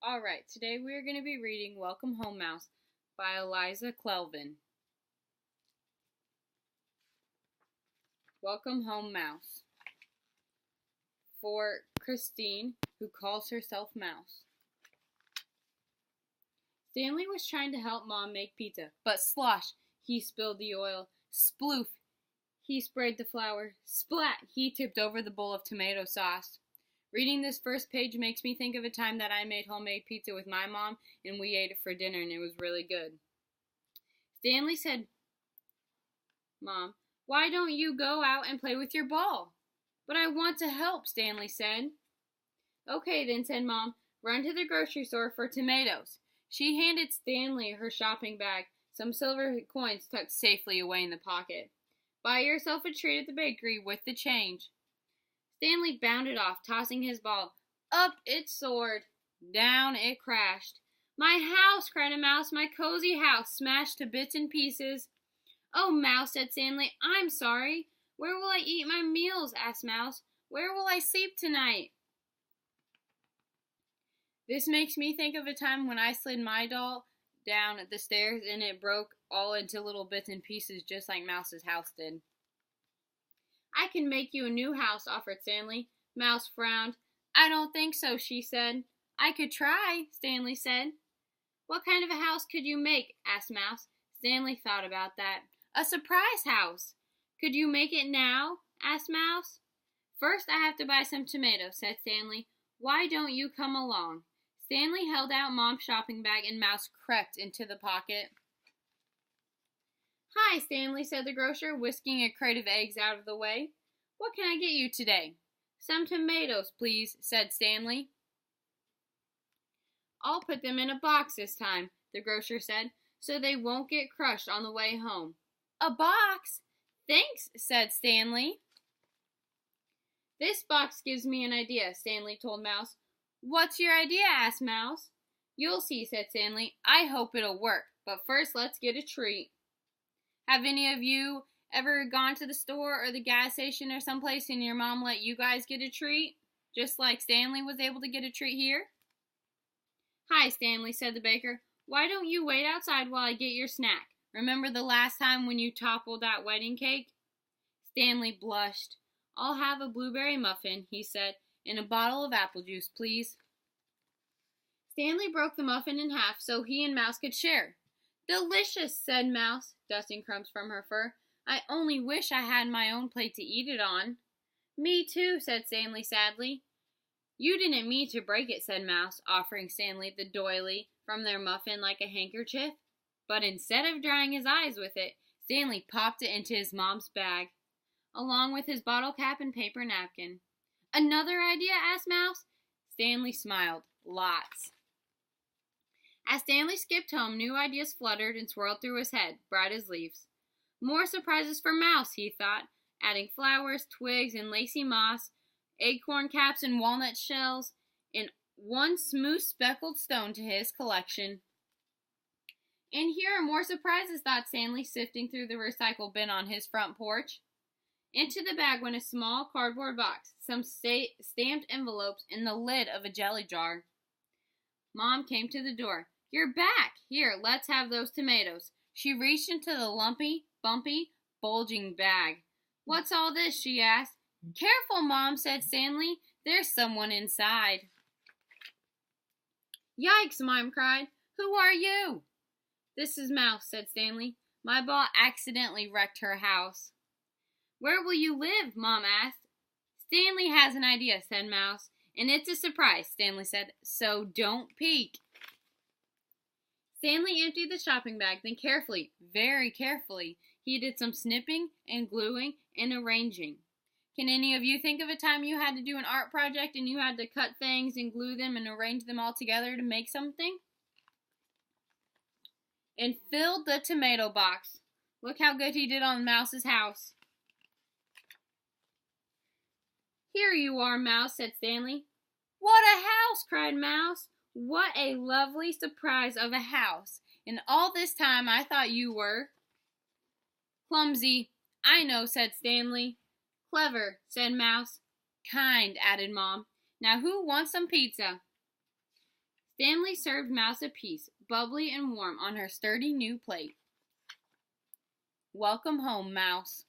Alright, today we are going to be reading Welcome Home Mouse by Elisa Kleven. Welcome Home Mouse. For Christine, who calls herself Mouse. Stanley was trying to help Mom make pizza, but slosh, he spilled the oil. Sploof, he sprayed the flour. Splat, he tipped over the bowl of tomato sauce. Reading this first page makes me think of a time that I made homemade pizza with my mom, and we ate it for dinner, and it was really good. Stanley said, "Mom, why don't you go out and play with your ball?" "But I want to help," Stanley said. "Okay then," said Mom. "Run to the grocery store for tomatoes." She handed Stanley her shopping bag, some silver coins tucked safely away in the pocket. "Buy yourself a treat at the bakery with the change." Stanley bounded off, tossing his ball. Up it soared. Down it crashed. "My house!" cried a mouse. "My cozy house, smashed to bits and pieces." "Oh, Mouse," said Stanley, "I'm sorry." "Where will I eat my meals?" asked Mouse. "Where will I sleep tonight?" This makes me think of a time when I slid my doll down the stairs and it broke all into little bits and pieces just like Mouse's house did. "I can make you a new house," offered Stanley. Mouse frowned. "I don't think so," she said. "I could try," Stanley said. "What kind of a house could you make?" asked Mouse. Stanley thought about that. "A surprise house." "Could you make it now?" asked Mouse. "First I have to buy some tomatoes," said Stanley. "Why don't you come along?" Stanley held out Mom's shopping bag and Mouse crept into the pocket. "Hi, Stanley," said the grocer, whisking a crate of eggs out of the way. "What can I get you today?" "Some tomatoes, please," said Stanley. "I'll put them in a box this time," the grocer said, "so they won't get crushed on the way home." "A box?" "Thanks," said Stanley. "This box gives me an idea," Stanley told Mouse. "What's your idea?" asked Mouse. "You'll see," said Stanley. "I hope it'll work, but first let's get a treat." Have any of you ever gone to the store or the gas station or someplace and your mom let you guys get a treat? Just like Stanley was able to get a treat here? "Hi, Stanley," said the baker. "Why don't you wait outside while I get your snack? Remember the last time when you toppled that wedding cake?" Stanley blushed. "I'll have a blueberry muffin," he said, "and a bottle of apple juice, please." Stanley broke the muffin in half so he and Mouse could share. "Delicious," said Mouse, dusting crumbs from her fur. "I only wish I had my own plate to eat it on." "Me too," said Stanley sadly. "You didn't mean to break it," said Mouse, offering Stanley the doily from their muffin like a handkerchief. But instead of drying his eyes with it, Stanley popped it into his mom's bag, along with his bottle cap and paper napkin. "Another idea?" asked Mouse. Stanley smiled. "Lots." As Stanley skipped home, new ideas fluttered and swirled through his head, bright as leaves. More surprises for Mouse, he thought, adding flowers, twigs, and lacy moss, acorn caps and walnut shells, and one smooth speckled stone to his collection. "And here are more surprises," thought Stanley, sifting through the recycle bin on his front porch. Into the bag went a small cardboard box, some stamped envelopes, and the lid of a jelly jar. Mom came to the door. "You're back! Here, let's have those tomatoes." She reached into the lumpy, bumpy, bulging bag. "What's all this?" she asked. "Careful, Mom," said Stanley. "There's someone inside." "Yikes!" Mom cried. "Who are you?" "This is Mouse," said Stanley. "My ball accidentally wrecked her house." "Where will you live?" Mom asked. "Stanley has an idea," said Mouse. "And it's a surprise," Stanley said, "so don't peek." Stanley emptied the shopping bag, then carefully, very carefully, he did some snipping and gluing and arranging. Can any of you think of a time you had to do an art project and you had to cut things and glue them and arrange them all together to make something? And filled the tomato box. Look how good he did on Mouse's house. "Here you are, Mouse," said Stanley. "What a house!" cried Mouse. "What a lovely surprise of a house! And all this time I thought you were—" "Clumsy." "I know," said Stanley. "Clever," said Mouse. "Kind," added Mom. "Now who wants some pizza?" Stanley served Mouse a piece, bubbly and warm, on her sturdy new plate. "Welcome home, Mouse."